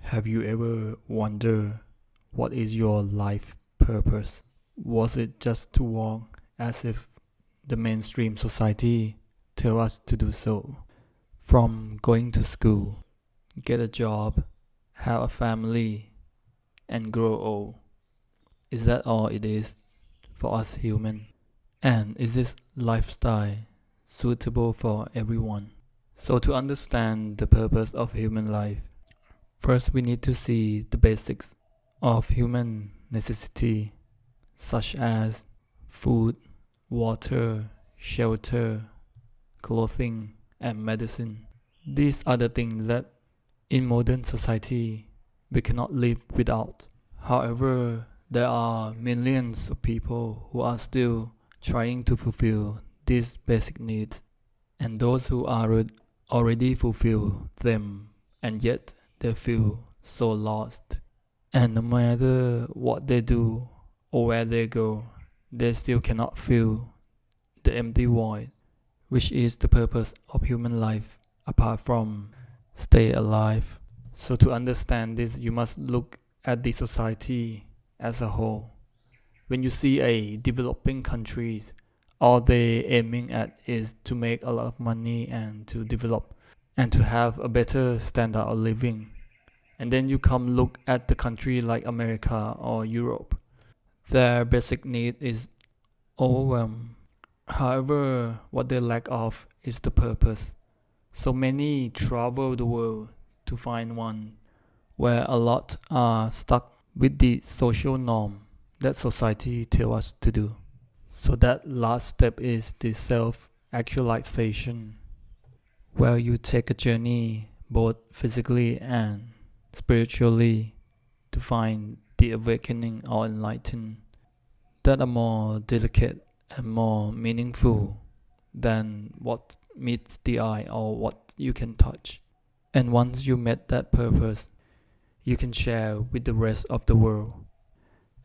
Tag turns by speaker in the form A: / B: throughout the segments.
A: Have you ever wondered what is your life purpose? Was it just to walk as if the mainstream society tell us to do so? From going to school, get a job, have a family, and grow old. Is that all it is for us human? And is this lifestyle suitable for everyone? So to understand the purpose of human life, first we need to see the basics of human necessity such as food, water, shelter, clothing, and medicine. These are the things that in modern society we cannot live without. However, there are millions of people who are still trying to fulfill these basic needs, and those who are already fulfill them, and yet they feel so lost. And no matter what they do or where they go, they still cannot fill the empty void, which is the purpose of human life apart from stay alive. So to understand this, you must look at the society as a whole. When you see a developing countries, all they aiming at is to make a lot of money and to develop and to have a better standard of living. And then you come look at the country like America or Europe. Their basic need is overwhelmed. However, what they lack of is the purpose. So many travel the world to find one, where a lot are stuck with the social norm that society tells us to do. So that last step is the self-actualization, where you take a journey both physically and spiritually to find the awakening or enlightenment that are more delicate and more meaningful than what meets the eye or what you can touch. And once you met that purpose, you can share with the rest of the world.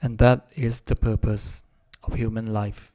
A: And that is the purpose of human life.